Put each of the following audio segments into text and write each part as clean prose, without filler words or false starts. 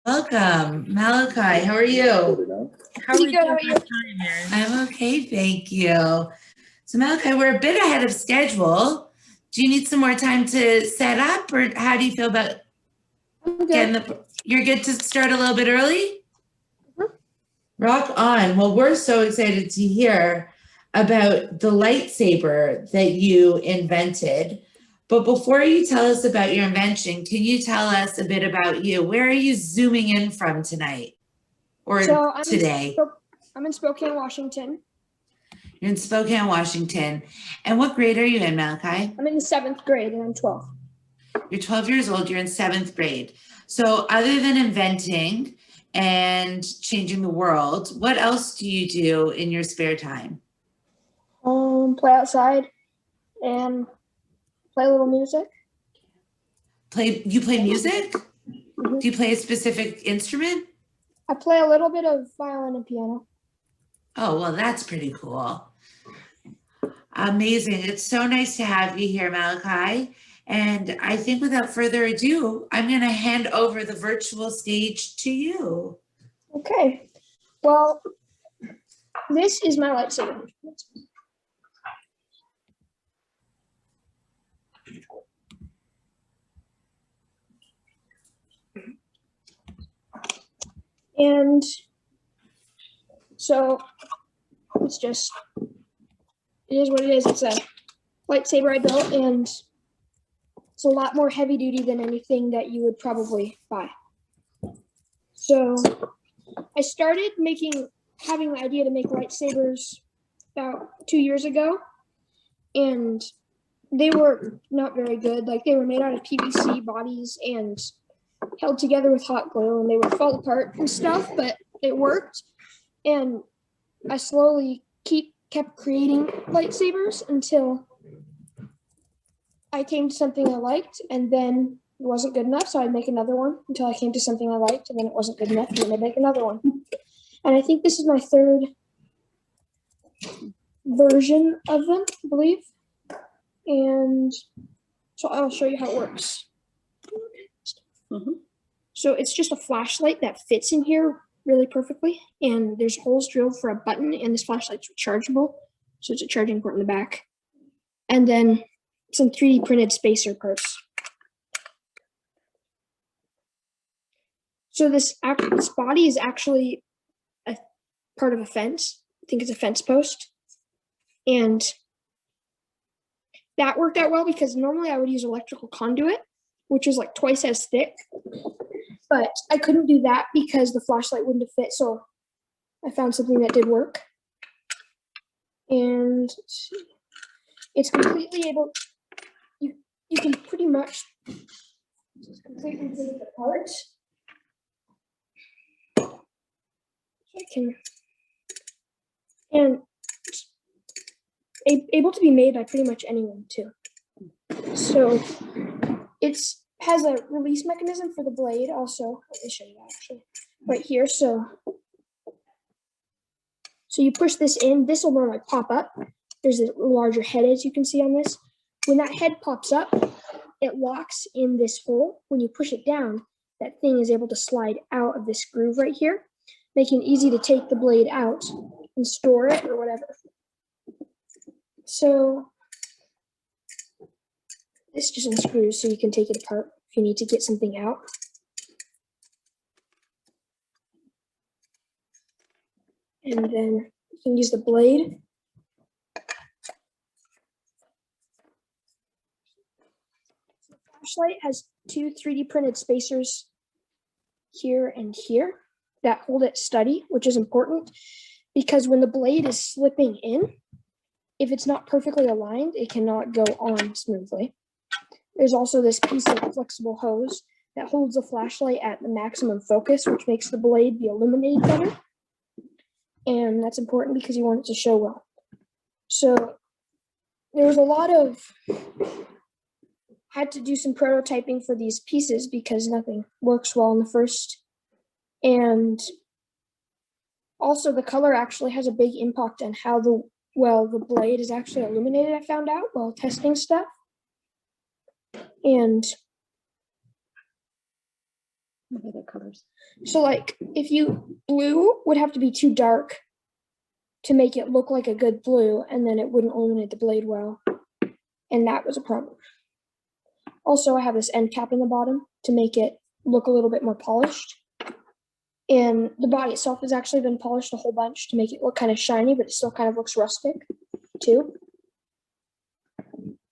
Welcome, Malachi. How are you? How are you? I'm okay, thank you. So Malachi, we're a bit ahead of schedule. Do you need some more time to set up, or how do you feel about getting the? You're good to start a little bit early. Rock on. Well, we're so excited to hear about the lightsaber that you invented. But before you tell us about your invention, can you tell us a bit about you? Where are you zooming in from tonight or today? I'm in Spokane, Washington. You're in Spokane, Washington. And what grade are you in, Malachi? I'm in the 7th grade and I'm 12. You're 12 years old. You're in 7th grade. So other than inventing and changing the world, what else do you do in your spare time? Play outside and play a little music. You play music? Mm-hmm. Do you play a specific instrument? I play a little bit of violin and piano. Oh, well, that's pretty cool. Amazing. It's so nice to have you here, Malachi. And I think without further ado, I'm going to hand over the virtual stage to you. Okay. Well, this is my lightsaber. And so it is what it is. It's a lightsaber I built, and it's a lot more heavy duty than anything that you would probably buy. So I started having the idea to make lightsabers about 2 years ago, and they were not very good. Like, they were made out of PVC bodies and held together with hot glue, and they would fall apart and stuff, but it worked. And I slowly kept creating lightsabers until I came to something I liked, and then it wasn't good enough, so I'd make another one until I came to something I liked, and then it wasn't good enough, and then I'd make another one. And I think this is my 3rd version of them, I believe. And so I'll show you how it works. Mm-hmm. So it's just a flashlight that fits in here really perfectly, and there's holes drilled for a button, and this flashlight's rechargeable, so it's a charging port in the back, and then some 3D printed spacer parts. So this body is actually a part of a fence. I think it's a fence post, and that worked out well because normally I would use electrical conduit, which is like twice as thick, but I couldn't do that because the flashlight wouldn't have fit, so I found something that did work. And it's completely able, you can pretty much just completely take it apart. And it's able to be made by pretty much anyone too. So it has a release mechanism for the blade also. Let me show you actually right here. So you push this in, this will normally pop up. There's a larger head, as you can see on this. When that head pops up, it locks in this hole. When you push it down, that thing is able to slide out of this groove right here, making it easy to take the blade out and store it or whatever. So this just unscrews so you can take it apart if you need to get something out. And then you can use the blade. The flashlight has 2 3D printed spacers here and here that hold it steady, which is important because when the blade is slipping in, if it's not perfectly aligned, it cannot go on smoothly. There's also this piece of flexible hose that holds the flashlight at the maximum focus, which makes the blade be illuminated better. And that's important because you want it to show well. So there was a lot of, had to do some prototyping for these pieces because nothing works well in the first. And also the color actually has a big impact on how the blade is actually illuminated, I found out while testing stuff. And What other colors? So like if blue would have to be too dark to make it look like a good blue, and then it wouldn't illuminate the blade well. And that was a problem. Also, I have this end cap in the bottom to make it look a little bit more polished. And the body itself has actually been polished a whole bunch to make it look kind of shiny, but it still kind of looks rustic too.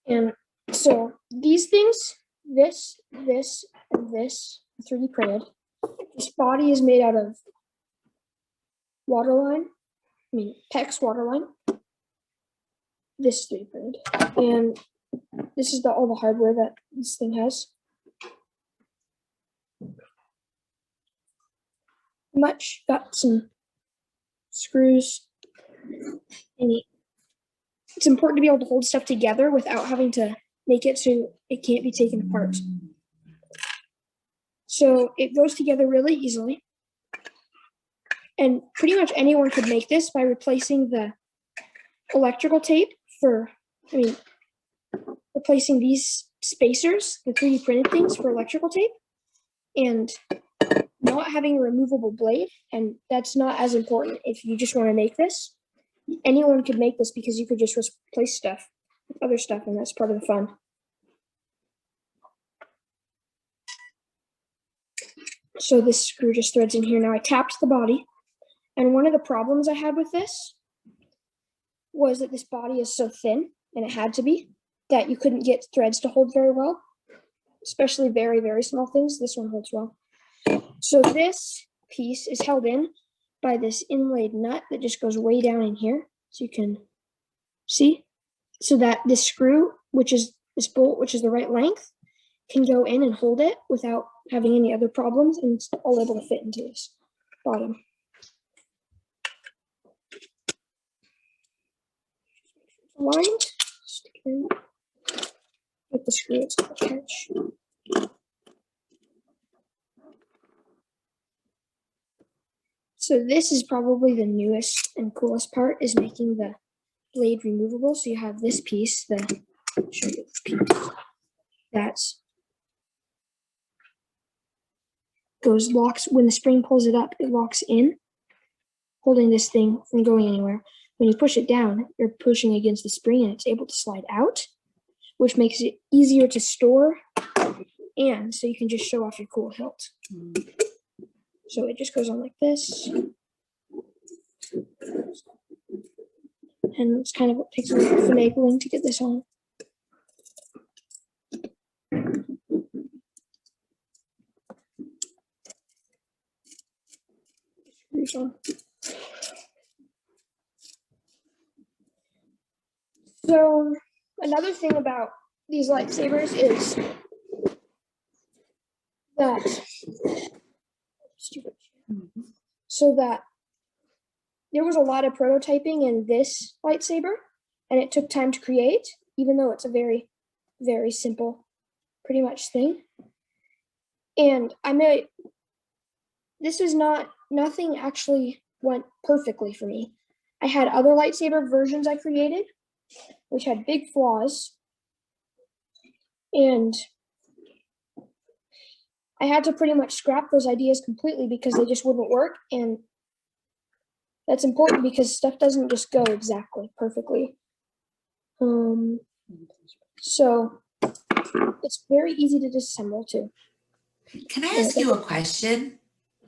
And so these things, this, and this, 3D printed. This body is made out of PEX waterline. This is 3D printed. And this is all the hardware that this thing has. Got some screws. And it's important to be able to hold stuff together without having to make it so it can't be taken apart. So it goes together really easily. And pretty much anyone could make this by replacing the electrical tape replacing these spacers, the 3D printed things for electrical tape, and not having a removable blade. And that's not as important if you just want to make this. Anyone could make this because you could just replace stuff with other stuff, and that's part of the fun. So this screw just threads in here. Now I tapped the body, and one of the problems I had with this was that this body is so thin, and it had to be, that you couldn't get threads to hold very well, especially very, very small things. This one holds well. So this piece is held in by this inlaid nut that just goes way down in here. So you can see, so that this screw, which is this bolt, which is the right length, can go in and hold it without having any other problems, and it's all able to fit into this bottom. Aligned, stick it in with the screw, it's a catch. So this is probably the newest and coolest part, is making the blade removable. So you have this piece, I'll show you this piece, that's locks, when the spring pulls it up, it locks in, holding this thing from going anywhere. When you push it down, you're pushing against the spring and it's able to slide out, which makes it easier to store, and so you can just show off your cool hilt. So it just goes on like this. And it's kind of what takes a little finagling to get this on. Screws on. So another thing about these lightsabers is that there was a lot of prototyping in this lightsaber, and it took time to create, even though it's a very, very simple, pretty much thing. And this is nothing actually went perfectly for me. I had other lightsaber versions I created, which had big flaws, and I had to pretty much scrap those ideas completely because they just wouldn't work. And that's important because stuff doesn't just go exactly perfectly. So it's very easy to disassemble too. Can I ask you a question?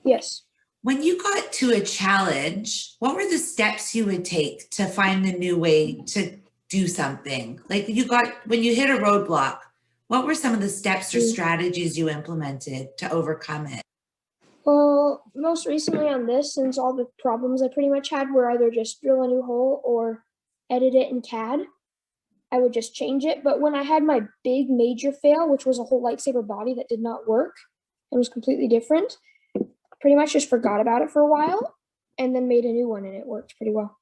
Yes. When you got to a challenge, what were the steps you would take to find a new way to do something? Like when you hit a roadblock, what were some of the steps or strategies you implemented to overcome it? Well, most recently on this, since all the problems I pretty much had were either just drill a new hole or edit it in CAD, I would just change it. But when I had my big major fail, which was a whole lightsaber body that did not work and was completely different, pretty much just forgot about it for a while and then made a new one, and it worked pretty well.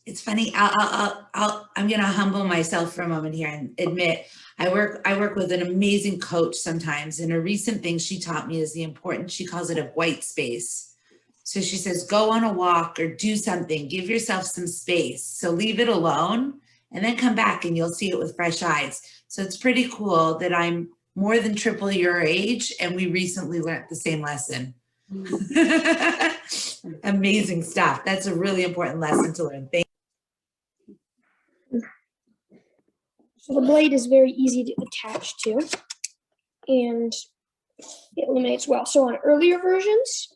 It's funny. I'm going to humble myself for a moment here and admit I work with an amazing coach sometimes. And a recent thing she taught me is the importance, she calls it a white space. So she says, go on a walk or do something, give yourself some space. So leave it alone and then come back and you'll see it with fresh eyes. So it's pretty cool that I'm more than triple your age, and we recently learned the same lesson. Amazing stuff. That's a really important lesson to learn. Thank So the blade is very easy to attach to, and it illuminates well. So on earlier versions,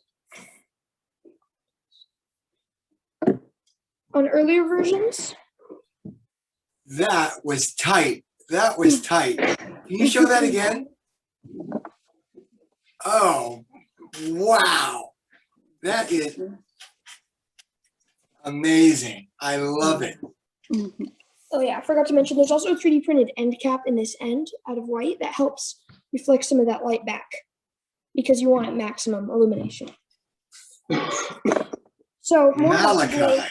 That was tight. That was tight. Can you show that again? Oh, wow. That is amazing. I love it. oh yeah, I forgot to mention, there's also a 3D printed end cap in this end out of white that helps reflect some of that light back because you want maximum illumination. So Malachi.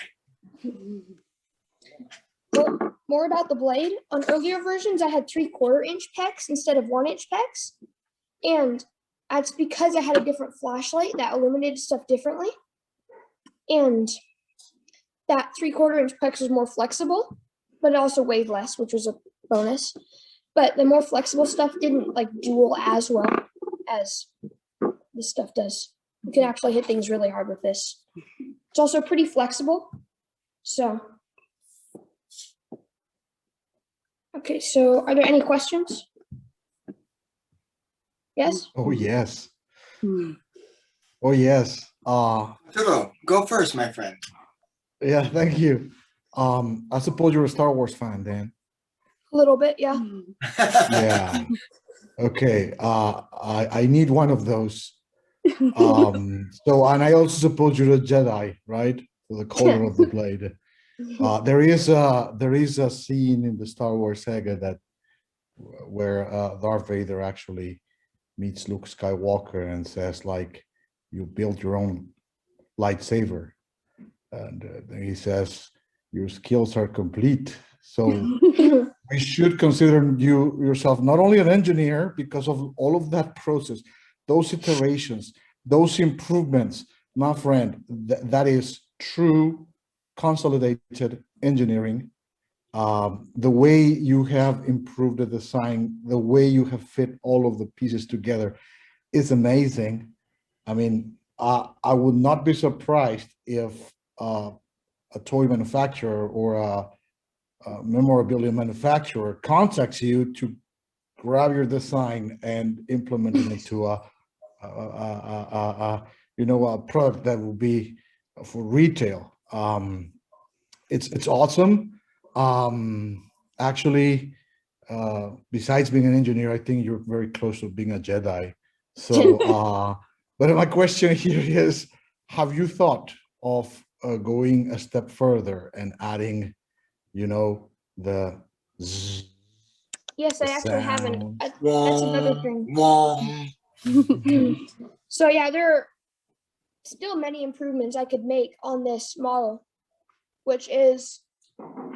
More about the blade. On earlier versions, I had 3/4 inch pecs instead of 1 inch pecs. And that's because I had a different flashlight that illuminated stuff differently. And that 3/4 inch pecs was more flexible, but it also weighed less, which was a bonus. But the more flexible stuff didn't like dual as well as this stuff does. You can actually hit things really hard with this. It's also pretty flexible. So, okay, so are there any questions? Yes? Oh, yes. Oh, yes. Arturo, go first, my friend. Yeah, thank you. I suppose you're a Star Wars fan then. A little bit, yeah. Yeah. Okay. I need one of those. So, and I also suppose you're a Jedi, right? For the color of the blade. There is a scene in the Star Wars saga that where Darth Vader actually meets Luke Skywalker and says like, "You built your own lightsaber," and then he says, "Your skills are complete." So we should consider yourself not only an engineer because of all of that process, those iterations, those improvements, my friend. That is true consolidated engineering. The way you have improved the design, the way you have fit all of the pieces together is amazing. I mean, I would not be surprised if a toy manufacturer or a memorabilia manufacturer contacts you to grab your design and implement it into a product that will be for retail. It's awesome. Actually, besides being an engineer, I think you're very close to being a Jedi. So, but my question here is, have you thought of going a step further and adding, the zzz, Yes, I the actually haven't. sound? That's another thing. Wong. So yeah, there are still many improvements I could make on this model, which is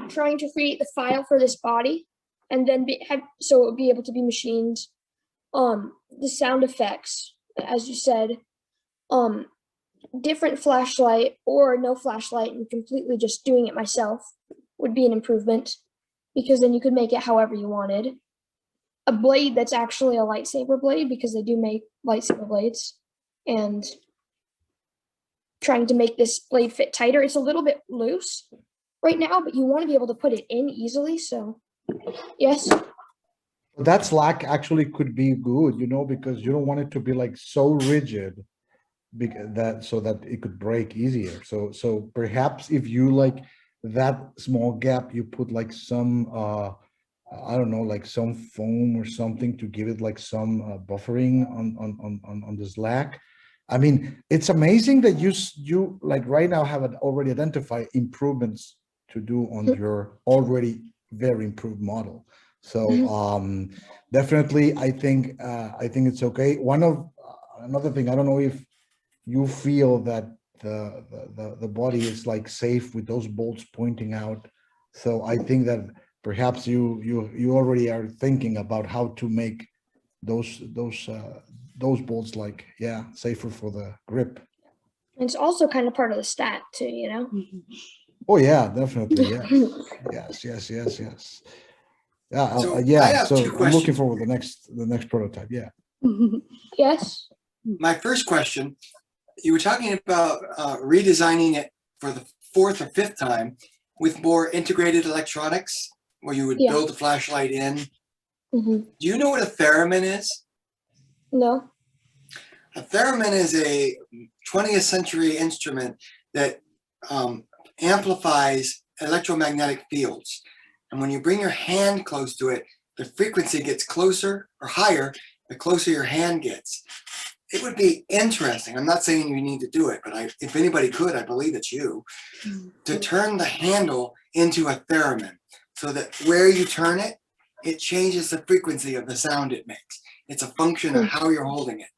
trying to create the file for this body and then so it would be able to be machined. The sound effects, as you said, different flashlight or no flashlight and completely just doing it myself would be an improvement because then you could make it however you wanted. A blade that's actually a lightsaber blade because they do make lightsaber blades, and trying to make this blade fit tighter. It's a little bit loose right now, but you want to be able to put it in easily. So yes. That slack actually could be good, because you don't want it to be like so rigid so that it could break easier. So perhaps if you like that small gap, you put like some I don't know, like some foam or something to give it like some buffering on the slack. I mean, it's amazing that you like right now have already identified improvements to do on your already very improved model. So definitely, I think it's okay. Another thing, I don't know if you feel that the body is like safe with those bolts pointing out. So I think that perhaps you already are thinking about how to make those bolts like safer for the grip. It's also kind of part of the stat too, Oh yeah, definitely. Yes. Yes. Yeah, So I yeah. have So two I'm looking questions. forward to the next prototype. Yeah. Yes. My first question, you were talking about redesigning it for the fourth or fifth time with more integrated electronics, where you would Yeah. build the flashlight in. Hmm. Do you know what a theremin is? No. A theremin is a 20th century instrument that amplifies electromagnetic fields. And when you bring your hand close to it, the frequency gets closer or higher the closer your hand gets. It would be interesting. I'm not saying you need to do it, but if anybody could, I believe it's you, to turn the handle into a theremin so that where you turn it, it changes the frequency of the sound it makes. It's a function of how you're holding it.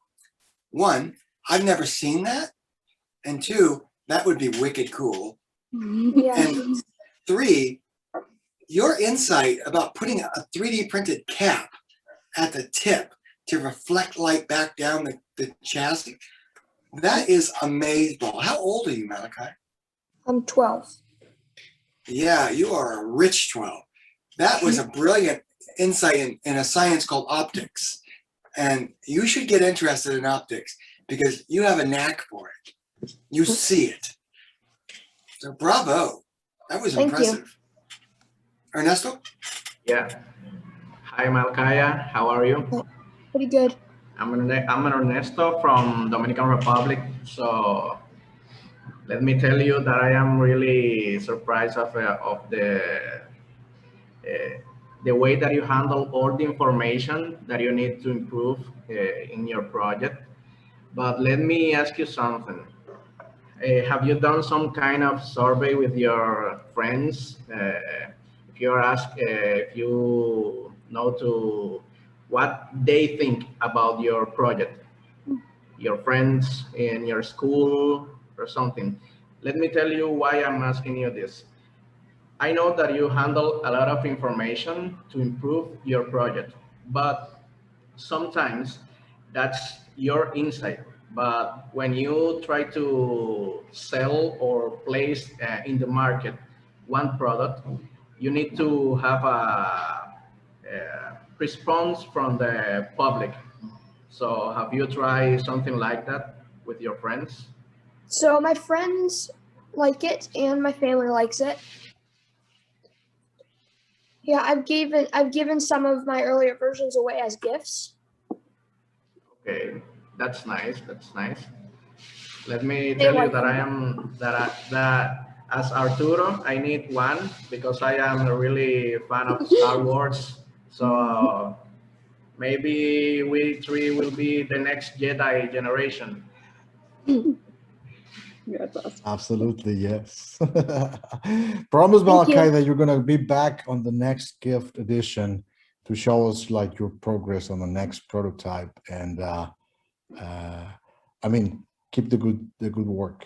One, I've never seen that. And two, that would be wicked cool. Yeah. And three, your insight about putting a 3D printed cap at the tip to reflect light back down the chassis, that is amazing. How old are you, Malachi? I'm 12. Yeah, you are a rich 12. That was a brilliant insight in a science called optics. And you should get interested in optics because you have a knack for it. You see it. So bravo. That was Thank you. impressive. Ernesto? Yeah. Hi, Malkaya. How are you? Pretty good. I'm Ernesto from Dominican Republic. So let me tell you that I am really surprised of the way that you handle all the information that you need to improve in your project. But let me ask you something. Have you done some kind of survey with your friends? If you know to what they think about your project, your friends in your school or something. Let me tell you why I'm asking you this. I know that you handle a lot of information to improve your project, but sometimes that's your insight. But when you try to sell or place in the market one product, you need to have a response from the public. So have you tried something like that with your friends? So my friends like it and my family likes it. Yeah, I've given some of my earlier versions away as gifts. Okay, that's nice. That's nice. Let me They tell you like that them. that as Arturo, I need one because I am a really fan of Star Wars. So maybe we three will be the next Jedi generation. That's awesome. Absolutely, yes. Promise, Thank you. Malachi, that you're gonna be back on the next gift edition to show us like your progress on the next prototype, and I mean, keep the good work.